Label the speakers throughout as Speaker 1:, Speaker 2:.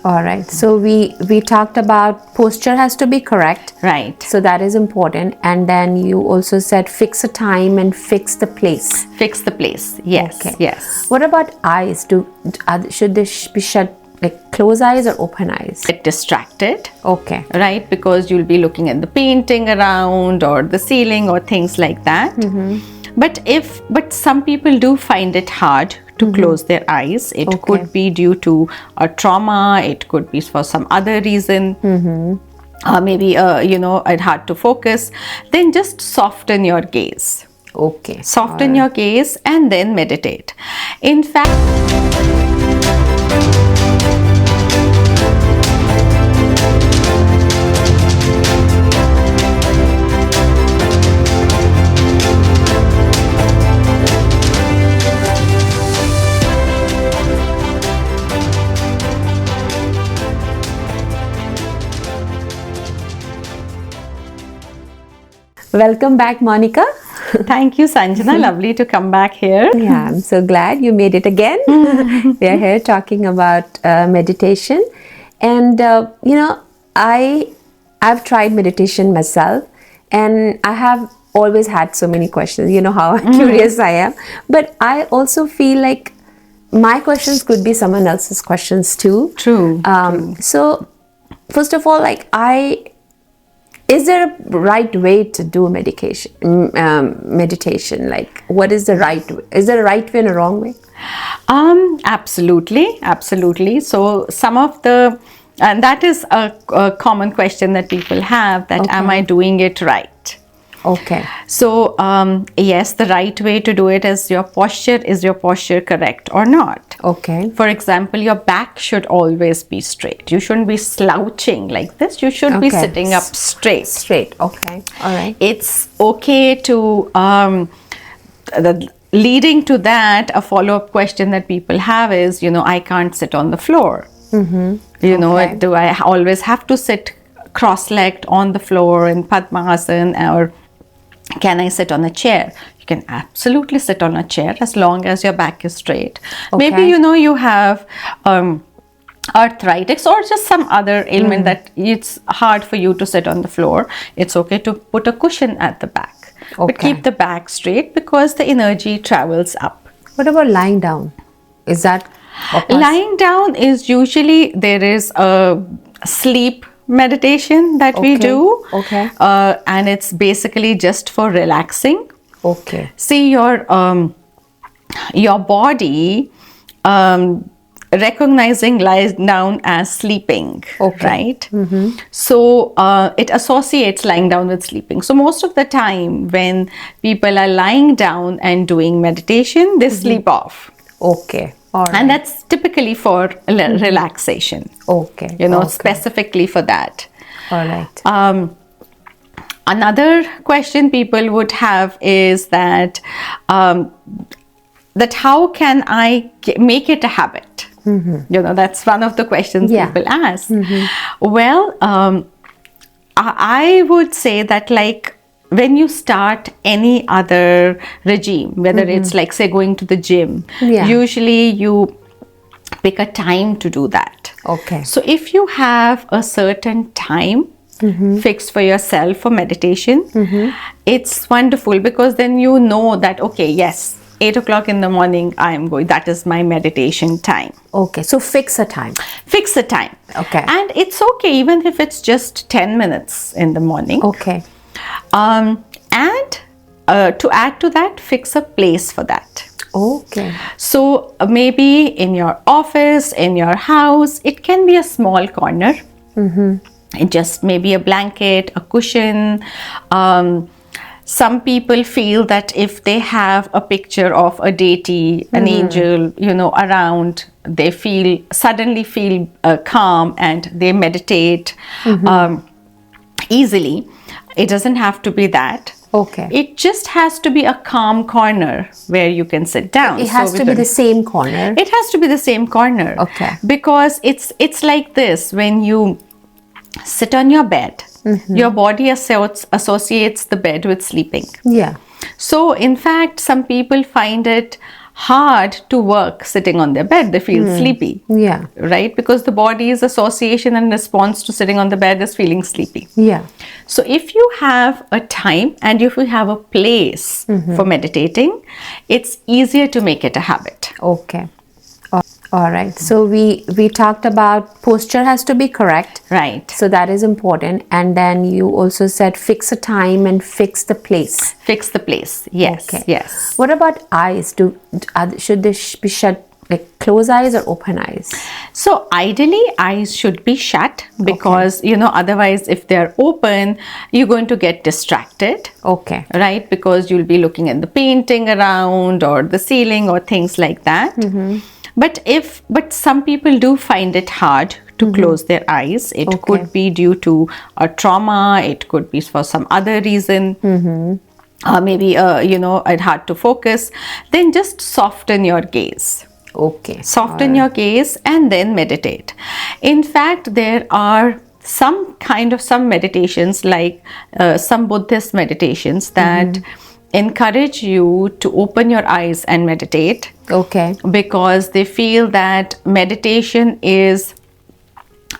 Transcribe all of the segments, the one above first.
Speaker 1: All right. So we talked about posture has to be correct.
Speaker 2: Right.
Speaker 1: So that is important. And then you also said fix a time and fix the place.
Speaker 2: Fix the place. Yes.
Speaker 1: Okay.
Speaker 2: Yes.
Speaker 1: What about eyes? Should they be shut, like close eyes or open eyes?
Speaker 2: Get distracted.
Speaker 1: Okay.
Speaker 2: Right, because you'll be looking at the painting around or the ceiling or things like that. But some people do find it hard to close their eyes. It could be due to a trauma, it could be for some other reason, maybe it's hard to focus. Then just soften your gaze.
Speaker 1: Okay.
Speaker 2: Soften your gaze and then meditate. In fact,
Speaker 1: Welcome back, Monica.
Speaker 2: thank you, Sanjana. Lovely to come back here.
Speaker 1: Yeah, I'm so glad you made it again. We are here talking about meditation, and I've tried meditation myself, and I have always had so many questions. You know how curious I am, but I also feel like my questions could be someone else's questions too.
Speaker 2: True.
Speaker 1: So, first of all, is there a right way to do meditation? Like, what is the right way? Is there a right way and a wrong way?
Speaker 2: Absolutely. So and that is a common question that people have, that am I doing it right?
Speaker 1: Okay.
Speaker 2: So yes, the right way to do it is your posture correct or not?
Speaker 1: Okay.
Speaker 2: For example, your back should always be straight. You shouldn't be slouching like this. You should be sitting up straight.
Speaker 1: Straight. Okay. All right.
Speaker 2: It's okay to leading to that, a follow-up question that people have is, I can't sit on the floor. Do I always have to sit cross-legged on the floor in Padmasana, or can I sit on a chair? You can absolutely sit on a chair as long as your back is straight. Maybe you have arthritis or just some other ailment that it's hard for you to sit on the floor. It's okay to put a cushion at the back, but keep the back straight because the energy travels up.
Speaker 1: What about lying down? Is that
Speaker 2: lying down? Is usually there is a sleep meditation that we do, and it's basically just for relaxing.
Speaker 1: Okay.
Speaker 2: See, your body recognizing lying down as sleeping, right? So it associates lying down with sleeping. So most of the time when people are lying down and doing meditation, they sleep off.
Speaker 1: Okay. All right.
Speaker 2: And that's typically for relaxation.
Speaker 1: Okay.
Speaker 2: Specifically for that.
Speaker 1: All right.
Speaker 2: Another question people would have is that how can I make it a habit? That's one of the questions people ask. Well, I would say that, like, when you start any other regime, whether it's like, say, going to the gym, usually you pick a time to do that.
Speaker 1: Okay.
Speaker 2: So if you have a certain time fixed for yourself for meditation, it's wonderful, because then you know that, okay, yes, 8 o'clock in the morning, I am going, that is my meditation time.
Speaker 1: Okay, so fix a time.
Speaker 2: Fix a time.
Speaker 1: Okay.
Speaker 2: And it's okay, even if it's just 10 minutes in the morning.
Speaker 1: Okay.
Speaker 2: And to add to that, fix a place for that.
Speaker 1: Okay.
Speaker 2: So maybe in your office, in your house, it can be a small corner. Just maybe a blanket, a cushion. Some people feel that if they have a picture of a deity, an angel, around, they suddenly feel calm and they meditate easily. It doesn't have to be that.
Speaker 1: Okay.
Speaker 2: It just has to be a calm corner where you can sit down.
Speaker 1: It has to be the same corner.
Speaker 2: It has to be the same corner.
Speaker 1: Okay.
Speaker 2: Because it's like this: when you sit on your bed, your body associates the bed with sleeping.
Speaker 1: Yeah.
Speaker 2: So in fact, some people find it hard to work sitting on their bed. They feel sleepy.
Speaker 1: Yeah.
Speaker 2: Right? Because the body's association and response to sitting on the bed is feeling sleepy.
Speaker 1: Yeah.
Speaker 2: So if you have a time and if you have a place for meditating, it's easier to make it a habit.
Speaker 1: Okay. All right. So we talked about posture has to be correct.
Speaker 2: Right.
Speaker 1: So that is important. And then you also said fix a time and fix the place.
Speaker 2: Fix the place. Yes.
Speaker 1: Okay.
Speaker 2: Yes.
Speaker 1: What about eyes? Should they be shut, like closed eyes or open eyes?
Speaker 2: So ideally eyes should be shut because, otherwise if they're open, you're going to get distracted.
Speaker 1: Okay.
Speaker 2: Right? Because you'll be looking at the painting around or the ceiling or things like that. But some people do find it hard to close their eyes. It could be due to a trauma. It could be for some other reason. Maybe, it's hard to focus. Then just soften your gaze.
Speaker 1: Okay.
Speaker 2: Soften your gaze and then meditate. In fact, there are some meditations like some Buddhist meditations that encourage you to open your eyes and meditate.
Speaker 1: Okay.
Speaker 2: Because they feel that meditation is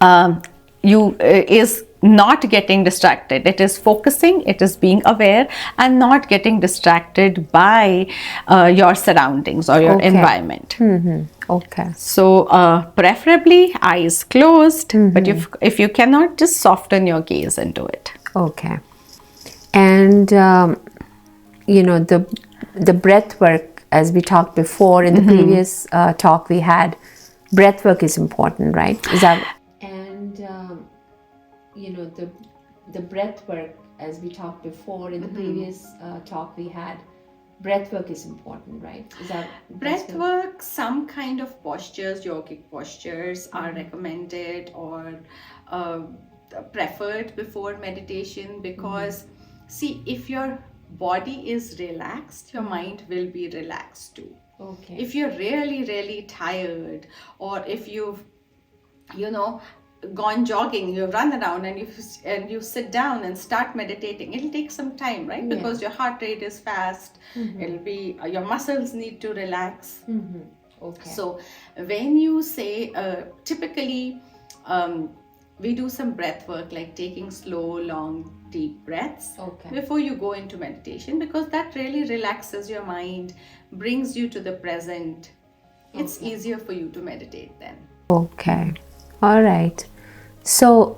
Speaker 2: not getting distracted. It is focusing, it is being aware and not getting distracted by your surroundings or your environment.
Speaker 1: Okay.
Speaker 2: So preferably eyes closed, but if you cannot, just soften your gaze and do it.
Speaker 1: Okay. And the breath work, as we talked before in the previous talk we had, breath work is important, right? Is that? And the breath work, as we talked before in the previous talk we had, breath work is important, right? Is that
Speaker 2: breath work? Some kind of postures, yogic postures, are recommended or preferred before meditation because, see, if your body is relaxed, your mind will be relaxed too.
Speaker 1: Okay.
Speaker 2: If you're really, really tired, or if you've, gone jogging, you run around and you sit down and start meditating, it'll take some time, right? Because your heart rate is fast. It'll be your muscles need to relax.
Speaker 1: Okay.
Speaker 2: So when you say typically we do some breath work like taking slow, long, deep breaths before you go into meditation, because that really relaxes your mind, brings you to the present. It's easier for you to meditate then.
Speaker 1: Okay. All right. So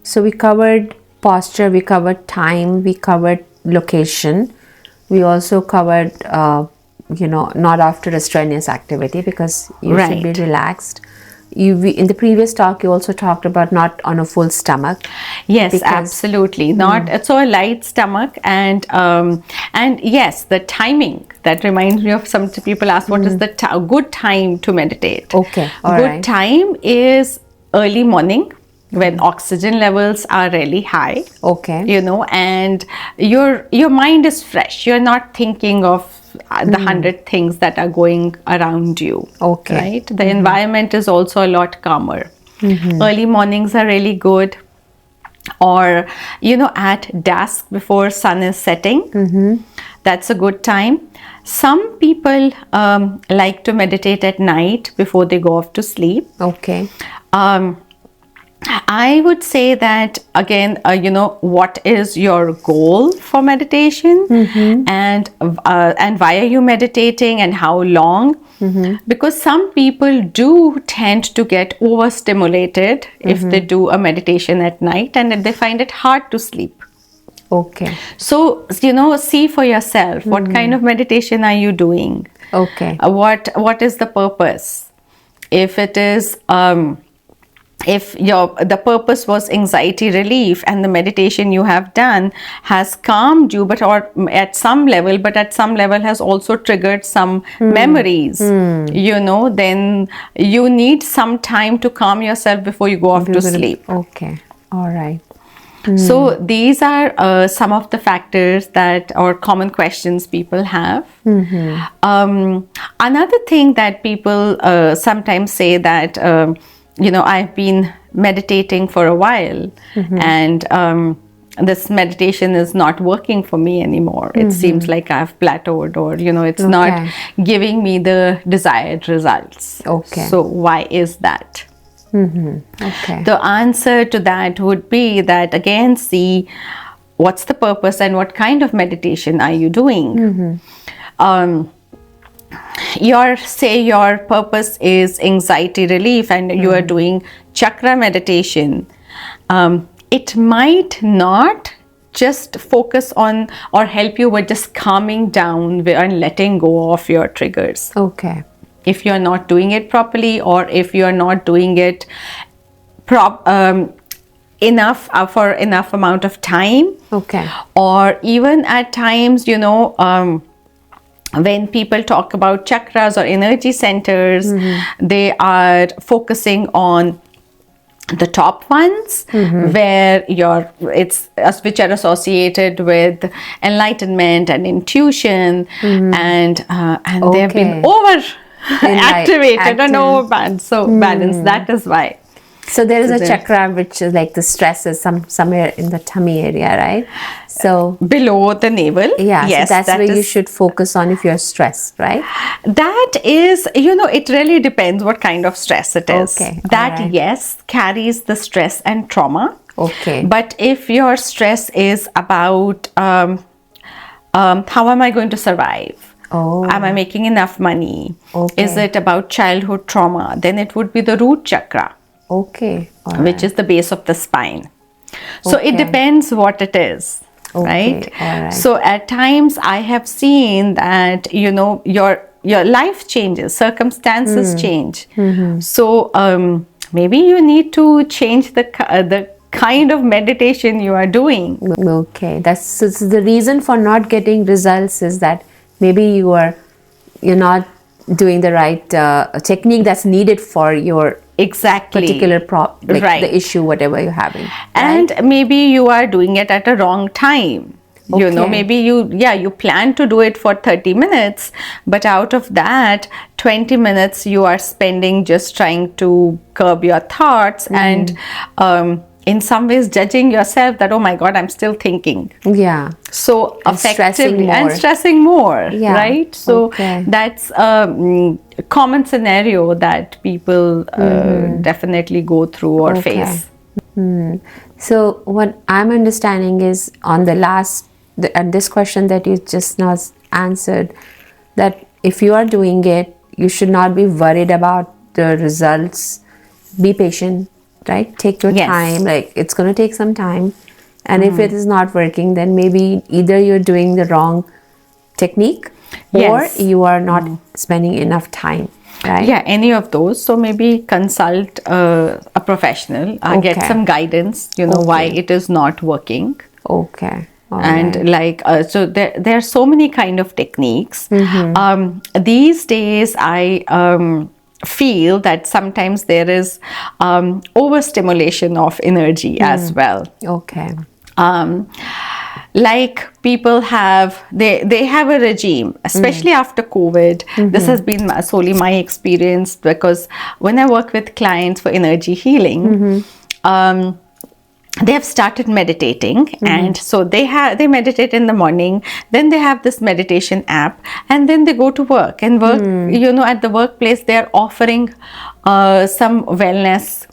Speaker 1: so we covered posture, we covered time, we covered location. We also covered not after a strenuous activity, because you should be relaxed. In the previous talk, you also talked about not on a full stomach.
Speaker 2: Yes, absolutely. Not so a light stomach, and yes, the timing. That reminds me of some people ask, what is the good time to meditate?
Speaker 1: Okay,
Speaker 2: good time is early morning when oxygen levels are really high.
Speaker 1: Okay.
Speaker 2: And your mind is fresh. You're not thinking of the 100 things that are going around you.
Speaker 1: Okay.
Speaker 2: Right? The environment is also a lot calmer. Early mornings are really good. Or, at dusk before sun is setting. That's a good time. Some people like to meditate at night before they go off to sleep.
Speaker 1: Okay.
Speaker 2: I would say that again, what is your goal for meditation, and why are you meditating and how long? Because some people do tend to get overstimulated if they do a meditation at night, and they find it hard to sleep.
Speaker 1: Okay.
Speaker 2: So, see for yourself, what kind of meditation are you doing?
Speaker 1: Okay.
Speaker 2: What is the purpose? If it is if the purpose was anxiety relief and the meditation you have done has calmed you, at some level has also triggered some memories, then you need some time to calm yourself before you go off to sleep.
Speaker 1: Okay. All right.
Speaker 2: So these are some of the factors or common questions people have. Another thing that people sometimes say that I've been meditating for a while, and this meditation is not working for me anymore. It seems like I've plateaued, or it's not giving me the desired results.
Speaker 1: Okay.
Speaker 2: So why is that?
Speaker 1: Okay.
Speaker 2: The answer to that would be that, again, see what's the purpose and what kind of meditation are you doing. Your purpose is anxiety relief and you are doing chakra meditation. It might not just focus on or help you with just calming down and letting go of your triggers.
Speaker 1: Okay.
Speaker 2: If you're not doing it properly, or if you're not doing it enough for enough amount of time.
Speaker 1: Okay.
Speaker 2: Or even at times, when people talk about chakras or energy centers, they are focusing on the top ones, where which are associated with enlightenment and intuition, and they've been over activated and overbalanced. So balanced. That is why.
Speaker 1: So there is a chakra which is like the stress is somewhere in the tummy area, right? So
Speaker 2: below the navel.
Speaker 1: Yeah,
Speaker 2: yes,
Speaker 1: so that's where you should focus on if you're stressed, right?
Speaker 2: That is, it really depends what kind of stress it is.
Speaker 1: Okay.
Speaker 2: That, yes, carries the stress and trauma.
Speaker 1: Okay.
Speaker 2: But if your stress is about how am I going to survive? Am I making enough money?
Speaker 1: Okay.
Speaker 2: Is it about childhood trauma? Then it would be the root chakra.
Speaker 1: Okay.
Speaker 2: Which is the base of the spine. So it depends what it is. Right?
Speaker 1: All right.
Speaker 2: So at times I have seen that your life changes, circumstances change. So maybe you need to change the kind of meditation you are doing.
Speaker 1: Okay, that's the reason for not getting results is that maybe you're not doing the right technique that's needed for your particular the issue, whatever you're having, right?
Speaker 2: And maybe you are doing it at a wrong time. Maybe you plan to do it for 30 minutes, but out of that 20 minutes you are spending just trying to curb your thoughts and in some ways judging yourself that, oh my God, I'm still thinking.
Speaker 1: Yeah.
Speaker 2: So effectively and stressing more, right? So that's a common scenario that people definitry go through or face.
Speaker 1: So what I'm understanding is on this question that you just now answered, that if you are doing it, you should not be worried about the results. Be patient, right? Take your time. Like, it's going to take some time. And if it is not working, then maybe either you're doing the wrong technique or you are not spending enough time. Right?
Speaker 2: Yeah, any of those. So maybe consult a professional, get some guidance, why it is not working.
Speaker 1: Okay.
Speaker 2: So there are so many kind of techniques. These days, I feel that sometimes there is overstimulation of energy as well.
Speaker 1: Okay.
Speaker 2: Like people have, they have a regime, especially after COVID. This has been solely my experience, because when I work with clients for energy healing, they have started meditating, and so they meditate in the morning, then they have this meditation app, and then they go to work and work. At the workplace they are offering some wellness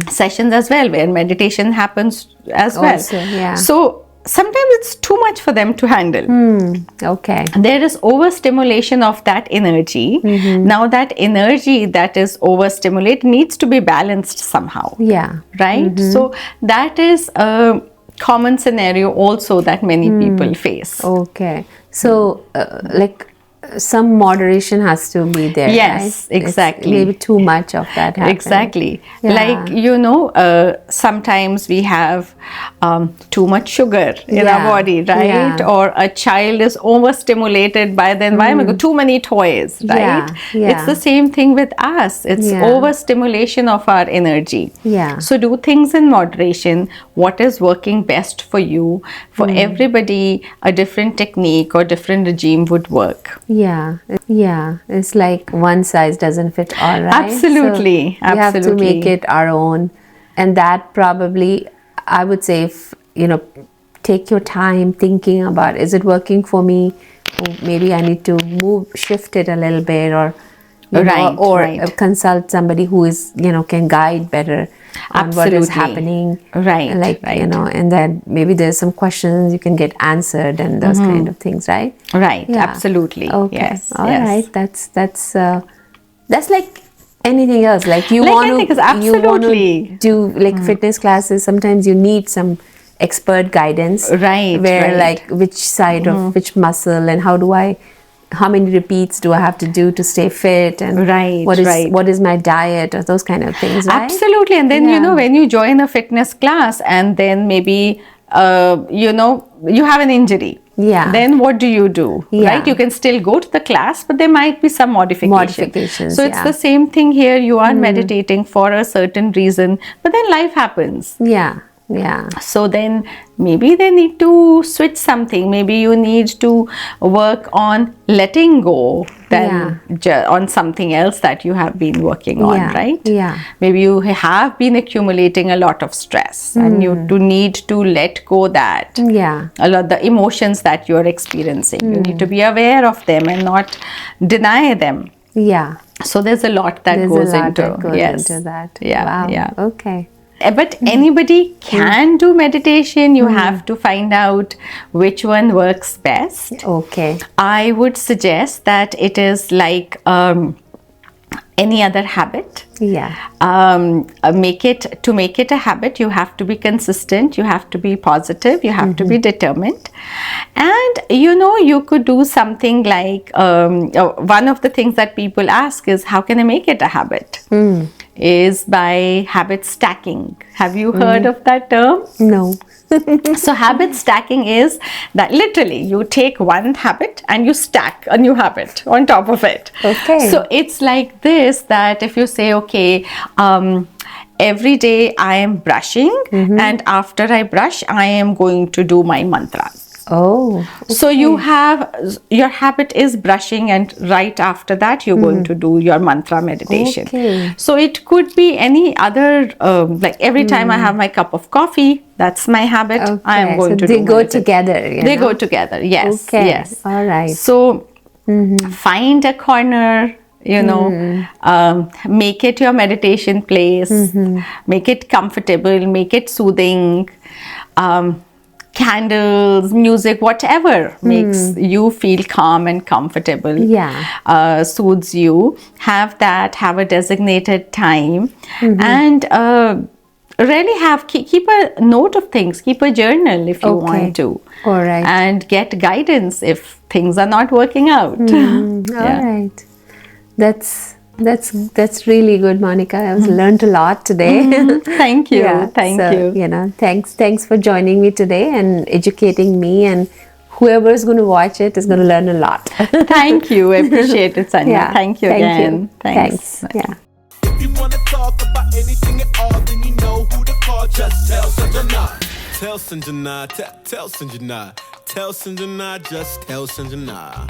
Speaker 2: sessions as well, where meditation happens as well. So sometimes it's too much for them to handle.
Speaker 1: Okay.
Speaker 2: There is overstimulation of that energy. Now that energy that is overstimulated needs to be balanced somehow.
Speaker 1: Yeah.
Speaker 2: Right? So that is a common scenario also that many people face.
Speaker 1: Okay. So some moderation has to be there.
Speaker 2: Yes,
Speaker 1: right?
Speaker 2: exactly.
Speaker 1: It's maybe too much of that happens.
Speaker 2: Exactly. Like, sometimes we have too much sugar in our body, right? Or a child is overstimulated by the environment, too many toys, right? It's the same thing with us. It's overstimulation of our energy. So do things in moderation. What is working best for you? For everybody, a different technique or different regime would work.
Speaker 1: Yeah. It's like one size doesn't fit all, right?
Speaker 2: Absolutely.
Speaker 1: So we have to make it our own. And that probably, I would say, take your time thinking about, is it working for me? Or maybe I need to shift it a little bit, or
Speaker 2: Right.
Speaker 1: consult somebody who is, can guide better on what is
Speaker 2: Absolutely.
Speaker 1: happening.
Speaker 2: Right,
Speaker 1: Like,
Speaker 2: right.
Speaker 1: and then maybe there's some questions you can get answered and those kind of things, right?
Speaker 2: Right,
Speaker 1: Yeah.
Speaker 2: absolutely.
Speaker 1: Okay.
Speaker 2: Yes.
Speaker 1: All
Speaker 2: yes.
Speaker 1: right. That's like anything else. Like you
Speaker 2: Like
Speaker 1: want
Speaker 2: anything else,
Speaker 1: to
Speaker 2: absolutely.
Speaker 1: do like fitness classes. Sometimes you need some expert guidance.
Speaker 2: Right,
Speaker 1: Where
Speaker 2: right.
Speaker 1: like which side of which muscle, and how many repeats do I have to do to stay fit, and
Speaker 2: Right,
Speaker 1: what
Speaker 2: right.
Speaker 1: is my diet, or those kind of things, right?
Speaker 2: Absolutely. And then,
Speaker 1: Yeah.
Speaker 2: when you join a fitness class and then maybe, you have an injury.
Speaker 1: Yeah.
Speaker 2: Then what do you do?
Speaker 1: Yeah.
Speaker 2: Right? You can still go to the class, but there might be some
Speaker 1: Modifications,
Speaker 2: So it's
Speaker 1: yeah.
Speaker 2: the same thing here. You are meditating for a certain reason, but then life happens.
Speaker 1: Yeah. Yeah.
Speaker 2: So then maybe they need to switch something. Maybe you need to work on letting go than on something else that you have been working on,
Speaker 1: Yeah,
Speaker 2: right?
Speaker 1: yeah.
Speaker 2: Maybe you have been accumulating a lot of stress and you need to let go that.
Speaker 1: Yeah.
Speaker 2: A lot the emotions that you're experiencing. You need to be aware of them and not deny them.
Speaker 1: Yeah.
Speaker 2: So there's a lot that
Speaker 1: There's
Speaker 2: goes
Speaker 1: a lot
Speaker 2: into
Speaker 1: that goes
Speaker 2: yes.
Speaker 1: into that.
Speaker 2: Yeah,
Speaker 1: Wow.
Speaker 2: yeah.
Speaker 1: Okay.
Speaker 2: But anybody can do meditation. You have to find out which one works best.
Speaker 1: Okay.
Speaker 2: I would suggest that it is like any other habit.
Speaker 1: Yeah.
Speaker 2: Make it a habit. You have to be consistent. You have to be positive. You have to be determined. And you could do something like one of the things that people ask is, how can I make it a habit? Is by habit stacking. Have you heard of that term?
Speaker 1: No.
Speaker 2: So habit stacking is that literally you take one habit and you stack a new habit on top of it.
Speaker 1: Okay.
Speaker 2: So it's like this, that if you say, okay, every day I am brushing and after I brush, I am going to do my mantras.
Speaker 1: Oh.
Speaker 2: So you have, your habit is brushing and right after that you're going to do your mantra meditation.
Speaker 1: Okay.
Speaker 2: So it could be any other, like every time I have my cup of coffee, that's my habit. I am going to do
Speaker 1: they go
Speaker 2: meditation.
Speaker 1: together.
Speaker 2: They go together, yes.
Speaker 1: Okay.
Speaker 2: Yes.
Speaker 1: All right.
Speaker 2: So find a corner, make it your meditation place, make it comfortable, make it soothing. Candles, music, whatever makes you feel calm and comfortable, soothes you. Have a designated time, and really keep a note of things. Keep a journal if you want to.
Speaker 1: All right.
Speaker 2: And get guidance if things are not working out.
Speaker 1: All right. That's really good, Monica. I've learned a lot today.
Speaker 2: Thank you. Thank you.
Speaker 1: Thanks for joining me today and educating me, and whoever is going to watch it is going to learn a lot.
Speaker 2: Thank you. I appreciate it, Sanya. Thank you again.
Speaker 1: Thanks. Yeah.
Speaker 3: If you want to talk about anything at all, then you know who to call. Just tell Sanjana. Tell Sanjana. Tell Sanjana. Tell Sanjana. Just tell Sanjana.